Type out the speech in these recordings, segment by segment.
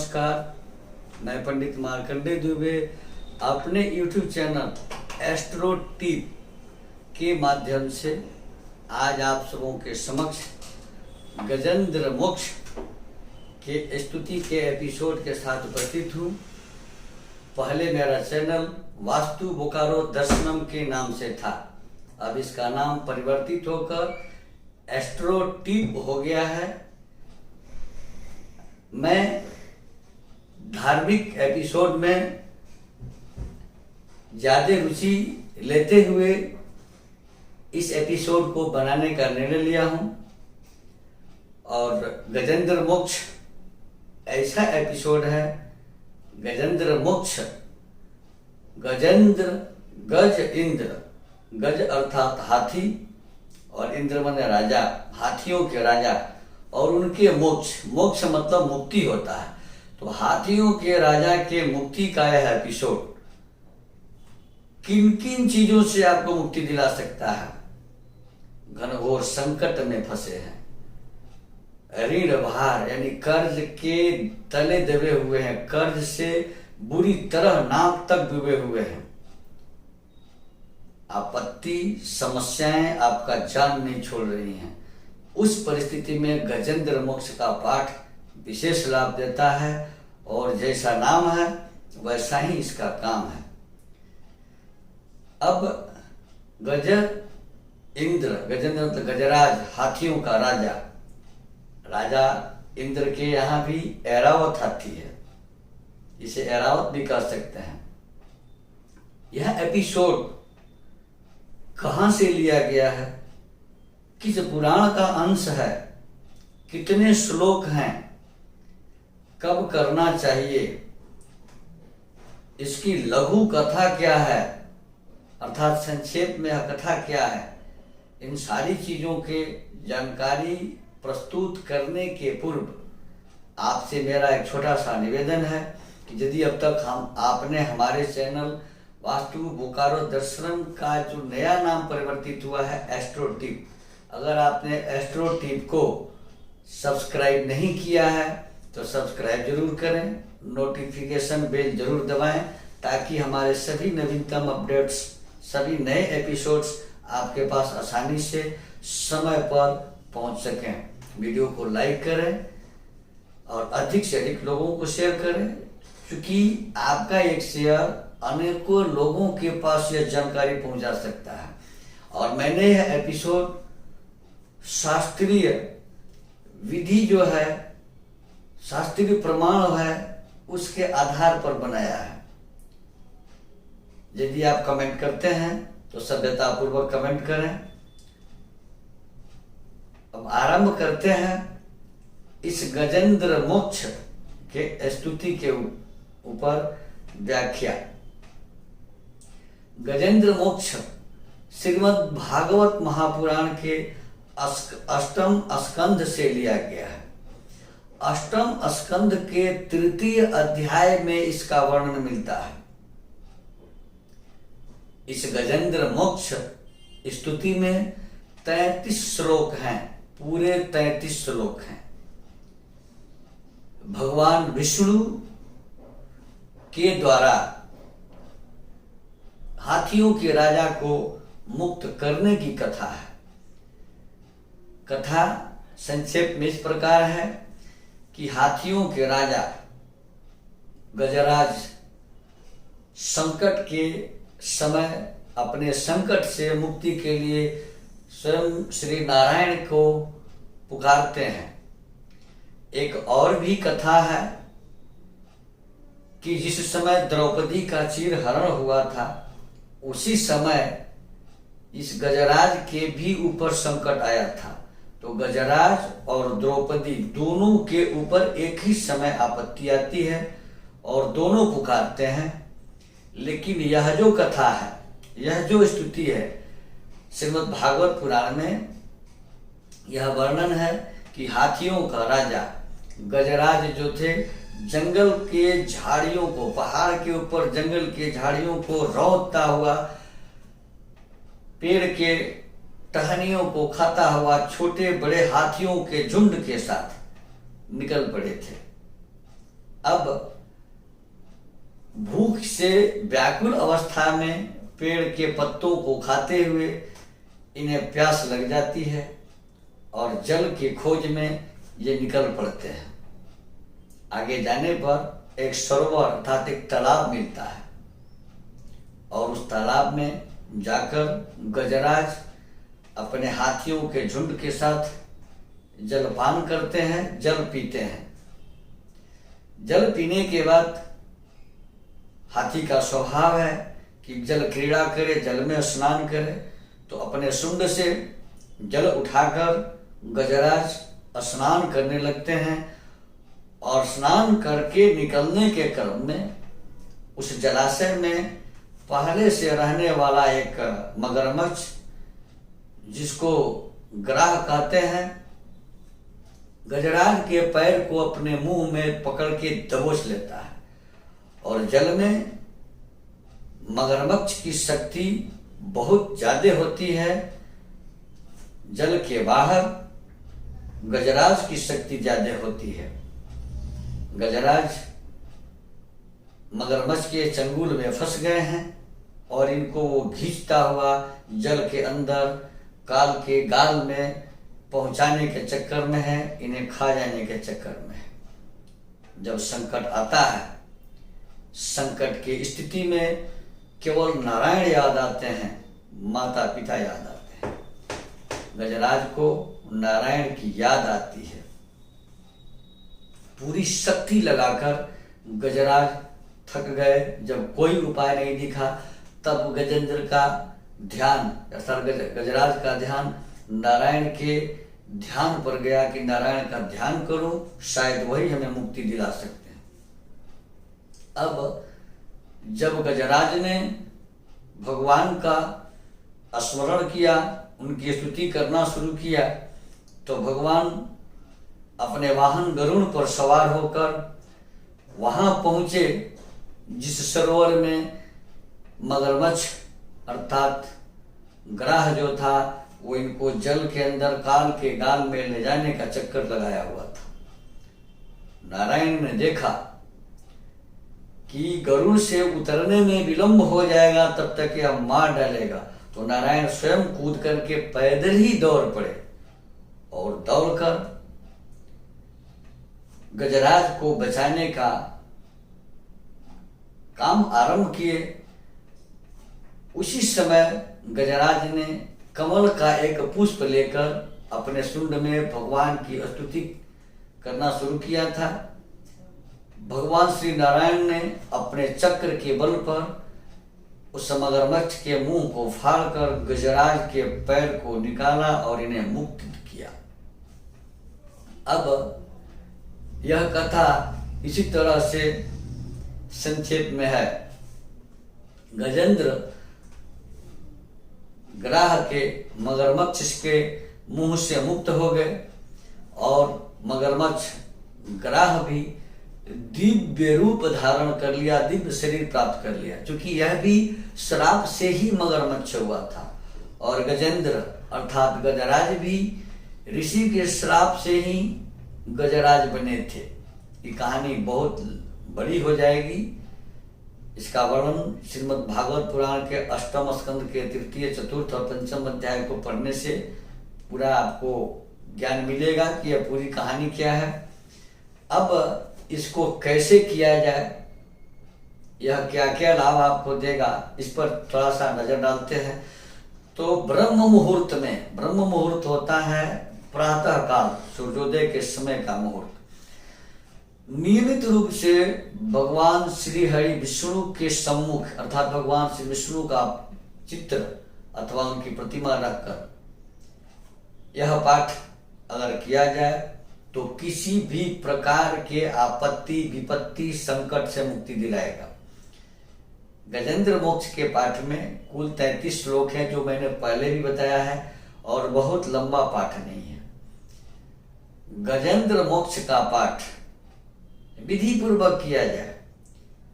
नमस्कार, मैं पंडित मार्कंडेय दुबे अपने YouTube चैनल एस्ट्रो टिप के माध्यम से आज आप सबों के समक्ष गजेंद्र मोक्ष के स्तुति के एपिसोड के साथ उपस्थित हूँ। पहले मेरा चैनल वास्तु बोकारो दर्शनम के नाम से था, अब इसका नाम परिवर्तित होकर एस्ट्रो टिप हो गया है। मैं धार्मिक एपिसोड में ज़्यादा रुचि लेते हुए इस एपिसोड को बनाने का निर्णय लिया हूँ और गजेंद्र मोक्ष ऐसा एपिसोड है। गजेंद्र मोक्ष, गजेंद्र गज इंद्र, गज अर्थात हाथी और इंद्र माने राजा, हाथियों के राजा और उनके मोक्ष, मोक्ष मतलब मुक्ति होता है। तो हाथियों के राजा के मुक्ति का यह एपिसोड किन किन चीजों से आपको मुक्ति दिला सकता है। घनघोर संकट में फंसे हैं, ऋण भार यानी कर्ज के तले दबे हुए हैं, कर्ज से बुरी तरह नाक तक डूबे हुए हैं, आपत्ति समस्याएं आपका जान नहीं छोड़ रही हैं। उस परिस्थिति में गजेंद्र मोक्ष का पाठ विशेष लाभ देता है और जैसा नाम है वैसा ही इसका काम है। अब इंद्र, गजेंद्र मतलब गजराज, हाथियों का राजा। राजा इंद्र के यहाँ भी ऐरावत हाथी है, इसे ऐरावत भी कह सकते हैं। यह एपिसोड कहाँ से लिया गया है, किस पुराण का अंश है, कितने श्लोक हैं, कब करना चाहिए, इसकी लघु कथा क्या है अर्थात संक्षेप में कथा क्या है, इन सारी चीजों के जानकारी प्रस्तुत करने के पूर्व आपसे मेरा एक छोटा सा निवेदन है कि यदि अब तक आपने हमारे चैनल वास्तु बोकारो दर्शनम का जो नया नाम परिवर्तित हुआ है एस्ट्रो टिप, अगर आपने एस्ट्रो टिप को सब्सक्राइब नहीं किया है तो सब्सक्राइब जरूर करें, नोटिफिकेशन बेल जरूर दबाएं ताकि हमारे सभी नवीनतम अपडेट्स, सभी नए एपिसोड्स आपके पास आसानी से समय पर पहुंच सकें। वीडियो को लाइक करें और अधिक से अधिक लोगों को शेयर करें, क्योंकि आपका एक शेयर अनेकों लोगों के पास यह जानकारी पहुंचा सकता है। और मैंने यह एपिसोड शास्त्रीय विधि जो है, शास्त्रीय प्रमाण है, उसके आधार पर बनाया है। यदि आप कमेंट करते हैं तो सभ्यतापूर्वक कमेंट करें। अब आरंभ करते हैं इस गजेंद्र मोक्ष के स्तुति के ऊपर व्याख्या। गजेंद्र मोक्ष श्रीमद् भागवत महापुराण के अष्टम स्कंध से लिया गया है। अष्टम स्कंध के तृतीय अध्याय में इसका वर्णन मिलता है। इस गजेंद्र मोक्ष स्तुति में 33 श्लोक हैं, पूरे 33 श्लोक हैं। भगवान विष्णु के द्वारा हाथियों के राजा को मुक्त करने की कथा है। कथा संक्षेप में इस प्रकार है कि हाथियों के राजा गजराज संकट के समय अपने संकट से मुक्ति के लिए स्वयं श्री नारायण को पुकारते हैं। एक और भी कथा है कि जिस समय द्रौपदी का चीरहरण हुआ था, उसी समय इस गजराज के भी ऊपर संकट आया था। तो गजराज और द्रौपदी दोनों के ऊपर एक ही समय आपत्ति आती है और दोनों पुकारते हैं। लेकिन यह जो कथा है, यह जो स्तुति है, श्रीमद् भागवत पुराण में यह वर्णन है कि हाथियों का राजा गजराज जो थे, जंगल के झाड़ियों को, पहाड़ के ऊपर जंगल के झाड़ियों को रौंदता हुआ, पेड़ के टहनियों को खाता हुआ छोटे बड़े हाथियों के झुंड के साथ निकल पड़े थे। अब भूख से व्याकुल अवस्था में पेड़ के पत्तों को खाते हुए इन्हें प्यास लग जाती है और जल की खोज में ये निकल पड़ते हैं। आगे जाने पर एक सरोवर अर्थात एक तालाब मिलता है और उस तालाब में जाकर गजराज अपने हाथियों के झुंड के साथ जलपान करते हैं, जल पीते हैं। जल पीने के बाद हाथी का स्वभाव है कि जल क्रीड़ा करे, जल में स्नान करे, तो अपने शुंड से जल उठाकर गजराज स्नान करने लगते हैं और स्नान करके निकलने के क्रम में उस जलाशय में पहले से रहने वाला एक मगरमच्छ, जिसको ग्राह कहते हैं, गजराज के पैर को अपने मुंह में पकड़ के दबोच लेता है और जल में मगरमच्छ की शक्ति बहुत ज्यादा होती है। जल के बाहर गजराज की शक्ति ज्यादा होती है। गजराज मगरमच्छ के चंगुल में फंस गए हैं और इनको वो खींचता हुआ जल के अंदर काल के गाल में पहुंचाने के चक्कर में है, इन्हें खा जाने के चक्कर में है। जब संकट आता है, संकट की स्थिति में केवल नारायण याद आते हैं, माता पिता याद आते हैं। गजराज को नारायण की याद आती है। पूरी शक्ति लगाकर गजराज थक गए। जब कोई उपाय नहीं दिखा, तब गजेंद्र का ध्यान अर्थात गजराज का ध्यान नारायण के ध्यान पर गया कि नारायण का ध्यान करो, शायद वही हमें मुक्ति दिला सकते हैं। अब जब गजराज ने भगवान का स्मरण किया, उनकी स्तुति करना शुरू किया, तो भगवान अपने वाहन गरुड़ पर सवार होकर वहां पहुंचे जिस सरोवर में मगरमच्छ अर्थात ग्राह जो था वो इनको जल के अंदर काल के गाल में ले जाने का चक्कर लगाया हुआ था। नारायण ने देखा कि गरुड़ से उतरने में विलंब हो जाएगा, तब तक यह मार डालेगा, तो नारायण स्वयं कूद करके पैदल ही दौड़ पड़े और दौड़कर गजराज को बचाने का काम आरंभ किए। उसी समय गजराज ने कमल का एक पुष्प लेकर अपने शुंड में भगवान की स्तुति करना शुरू किया था। भगवान श्री नारायण ने अपने चक्र के बल पर उस मगरमच्छ के मुंह को फाड़कर गजराज के पैर को निकाला और इन्हें मुक्त किया। अब यह कथा इसी तरह से संक्षेप में है। गजेंद्र ग्राह के मगरमच्छ के मुंह से मुक्त हो गए और मगरमच्छ ग्राह भी दिव्य रूप धारण कर लिया, दिव्य शरीर प्राप्त कर लिया, क्योंकि यह भी श्राप से ही मगरमच्छ हुआ था। और गजेंद्र अर्थात गजराज भी ऋषि के श्राप से ही गजराज बने थे। ये कहानी बहुत बड़ी हो जाएगी। इसका वर्णन श्रीमद् भागवत पुराण के अष्टम स्कंद के तृतीय, चतुर्थ और पंचम अध्याय को पढ़ने से पूरा आपको ज्ञान मिलेगा कि यह पूरी कहानी क्या है। अब इसको कैसे किया जाए, यह क्या क्या लाभ आपको देगा, इस पर थोड़ा सा नजर डालते हैं। तो ब्रह्म मुहूर्त में, ब्रह्म मुहूर्त होता है प्रातः काल, सूर्योदय के समय का मुहूर्त। नियमित रूप से भगवान श्री हरि विष्णु के सम्मुख अर्थात भगवान श्री विष्णु का चित्र अथवा उनकी प्रतिमा रखकर यह पाठ अगर किया जाए तो किसी भी प्रकार के आपत्ति, विपत्ति, संकट से मुक्ति दिलाएगा। गजेंद्र मोक्ष के पाठ में कुल 33 श्लोक हैं, जो मैंने पहले भी बताया है, और बहुत लंबा पाठ नहीं है। गजेंद्र मोक्ष का पाठ विधि पूर्वक किया जाए।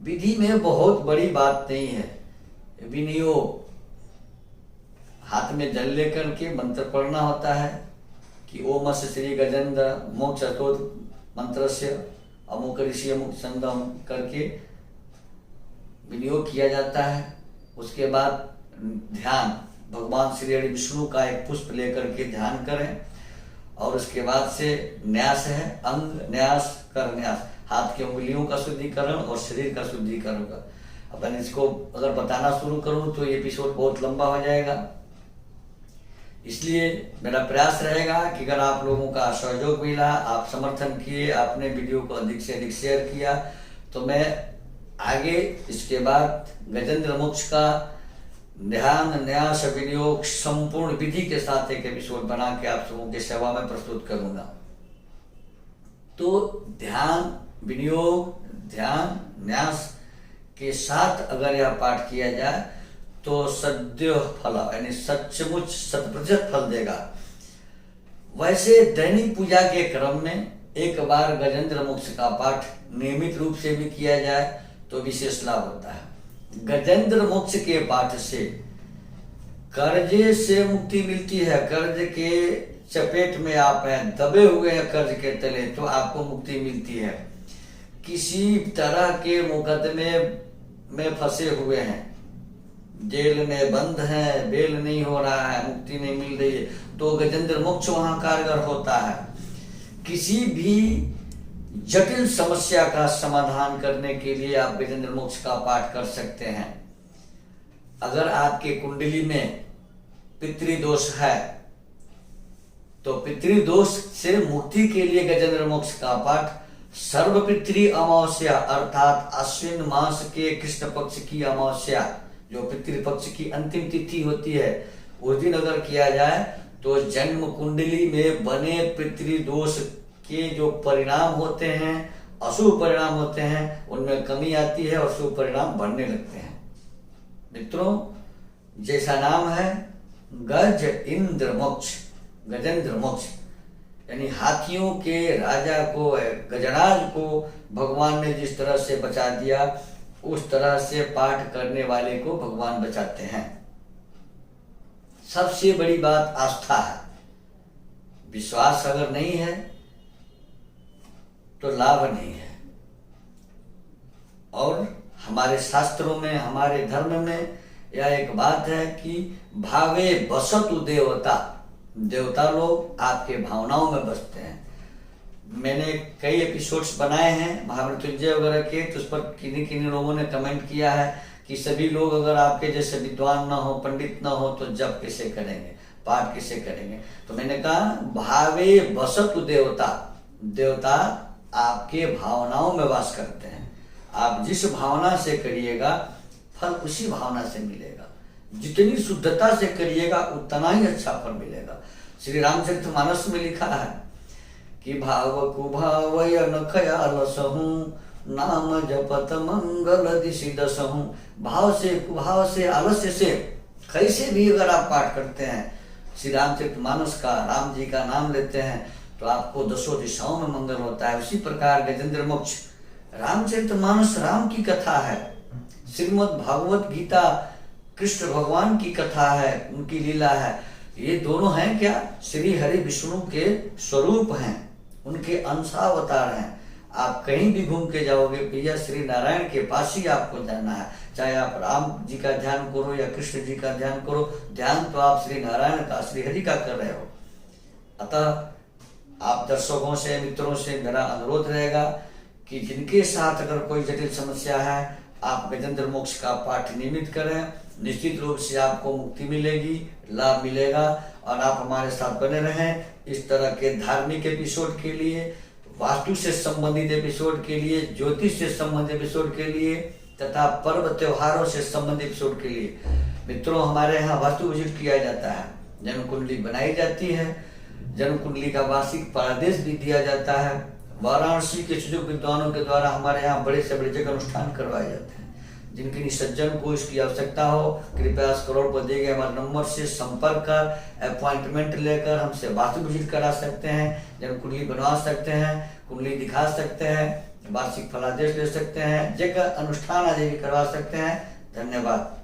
विधि में बहुत बड़ी बात नहीं है। विनियोग, हाथ में जल लेकर के मंत्र पढ़ना होता है कि ओम श्री गजेंद्र मोक्ष स्तोत्र मंत्र से अमुक ऋषि अमुक चंदम करके विनियोग किया जाता है। उसके बाद ध्यान, भगवान श्री हरि विष्णु का एक पुष्प लेकर के ध्यान करें। और उसके बाद से न्यास है, अंग न्यास, कर न्यास, हाथ की उंगलियों का शुद्धिकरण और शरीर का शुद्धिकरण का। अपन इसको अगर बताना शुरू करूं तो ये एपिसोड बहुत लंबा हो जाएगा, इसलिए मेरा प्रयास रहेगा कि अगर आप लोगों का सहयोग मिला, आप समर्थन किए, आपने वीडियो को अधिक से अधिक शेयर किया, तो मैं आगे इसके बाद गजेंद्र मोक्ष का ध्यान न्यास विनियोग संपूर्ण विधि के साथ एक एपिसोड बना के आप सबों की सेवा में प्रस्तुत करूंगा। तो ध्यान विनियोग, ध्यान न्यास के साथ अगर यह पाठ किया जाए तो सद्य फल, यानी सचमुच 100% फल देगा। वैसे दैनिक पूजा के क्रम में एक बार गजेंद्र मोक्ष का पाठ नियमित रूप से भी किया जाए तो विशेष लाभ होता है। गजेंद्र मोक्ष के पाठ से कर्जे से मुक्ति मिलती है। कर्ज के चपेट में आप हैं, दबे हुए हैं कर्ज के तले, तो आपको मुक्ति मिलती है। किसी तरह के मुकदमे में फंसे हुए हैं, जेल में बंद है, बेल नहीं हो रहा है, मुक्ति नहीं मिल रही है, तो गजेंद्र मोक्ष वहां कारगर होता है। किसी भी जटिल समस्या का समाधान करने के लिए आप गजेंद्र मोक्ष का पाठ कर सकते हैं। अगर आपके कुंडली में पितृदोष है तो पितृदोष से मुक्ति के लिए गजेंद्र मोक्ष का पाठ सर्वपितृ अमावस्या अर्थात अश्विन मास के कृष्ण पक्ष की अमावस्या, जो पितृपक्ष की अंतिम तिथि होती है, उस दिन अगर किया जाए तो जन्म कुंडली में बने पितृदोष के जो परिणाम होते हैं, अशुभ परिणाम होते हैं, उनमें कमी आती है और शुभ परिणाम बढ़ने लगते हैं। मित्रों, जैसा नाम है गज इंद्र मोक्ष, गजेंद्र मोक्ष, यानी हाथियों के राजा को, गजराज को भगवान ने जिस तरह से बचा दिया, उस तरह से पाठ करने वाले को भगवान बचाते हैं। सबसे बड़ी बात आस्था है। विश्वास अगर नहीं है तो लाभ नहीं है। और हमारे शास्त्रों में, हमारे धर्म में यह एक बात है कि भावे बसतु देवता, देवता लोग आपके भावनाओं में बसते हैं। मैंने कई एपिसोड्स बनाए हैं महामृत्युंजय वगैरह के, तो उस पर किन्हीं लोगों ने कमेंट किया है कि सभी लोग अगर आपके जैसे विद्वान ना हो, पंडित ना हो, तो जप कैसे करेंगे, पाठ कैसे करेंगे। तो मैंने कहा भावे बसतु देवता, देवता आपके भावनाओं में वास करते हैं। आप जिस भावना से करिएगा फल उसी भावना से मिलेगा। जितनी शुद्धता से करिएगा उतना ही अच्छा फल मिलेगा। श्री रामचरितमानस में लिखा है कि भाव कुभावय न खयाल सहूं, नाम जपत मंगल दिशि दसहूं। भाव से, कुभाव से, आलस्य से कैसे भी अगर आप पाठ करते हैं, श्री रामचरितमानस का, राम जी का नाम लेते हैं, तो आपको दसों दिशाओं में मंगल होता है। उसी प्रकार गजेंद्र मोक्ष, रामचरितमानस राम की कथा है, श्रीमद् भागवत गीता कृष्ण भगवान की कथा है, उनकी लीला है। ये दोनों हैं क्या? श्री हरि विष्णु के स्वरूप हैं, उनके अंशावतार हैं। आप कहीं भी घूम के जाओगे भैया श्री नारायण के पास ही आपको जाना है। चाहे आप राम जी का ध्यान करो या कृष्ण जी का ध्यान करो, ध्यान तो आप श्री नारायण का, श्री हरि का कर रहे हो। अतः आप दर्शकों से, मित्रों से मेरा अनुरोध रहेगा कि जिनके साथ अगर कोई जटिल समस्या है, आप गजेंद्र मोक्ष का पाठ नियमित करें। निश्चित रूप से आपको मुक्ति मिलेगी, लाभ मिलेगा। और आप हमारे साथ बने रहें इस तरह के धार्मिक एपिसोड के लिए, वास्तु से संबंधित एपिसोड के लिए, ज्योतिष से संबंधित एपिसोड के लिए तथा पर्व त्योहारों से संबंधित एपिसोड के लिए। मित्रों, हमारे यहाँ वास्तु विजिट किया जाता है, जन्म कुंडली बनाई जाती है, जन्म कुंडली का वार्षिक पारादेश भी दिया जाता है। वाराणसी के सुजुग विद्वानों के द्वारा हमारे यहाँ बड़े से बड़े जगह अनुष्ठान करवाए जाते हैं। जिनके सज्जन को इसकी आवश्यकता हो, कृपया स्क्रॉल पर दिए गए हमारे नंबर से संपर्क कर अपॉइंटमेंट लेकर हमसे वास्तु विजिट करा सकते हैं, जन्म कुंडली बनवा सकते हैं, कुंडली दिखा सकते हैं, वार्षिक फलादेश ले सकते हैं, जगह अनुष्ठान आदि भी करवा सकते हैं। धन्यवाद।